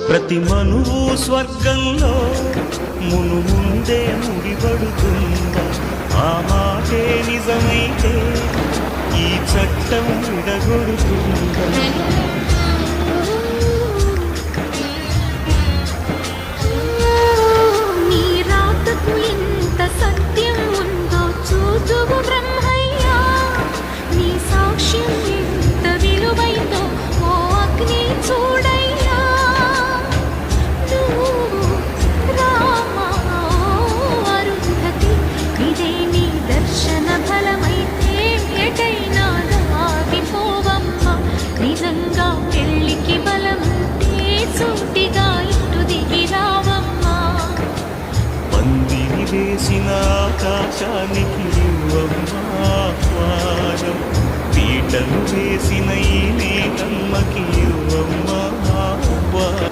ప్రతి మనువు స్వర్గంలో ముందే ముడిపడుతుందా? ఆ మాటే నిజమైతే ఈ చట్టం విడగొడుతుందా? నీ రాతకు ఇంత సత్యం ఉందో చూచువు బ్రహ్మయ్యా, నీ సాక్ష్యం ఎంత విలువైందో ఓ అగ్ని చూడయ్యా. రామా అరుంధతి, ఇదే నీ దర్శన ఫలమైతే ఎటైనా దాగిపోవమ్మా. నిజంగా పెళ్ళికి బలముంటే సూటిగా ఇటు దిగి రావమ్మా. పందిరి వేసిన ఆకాశానికి ఇవ్వమ్మా ఆహ్వానం, పీటలు వేసిన ఈ నేనమ్మకి ఇవ్వమ్మా ఆహ్వానం.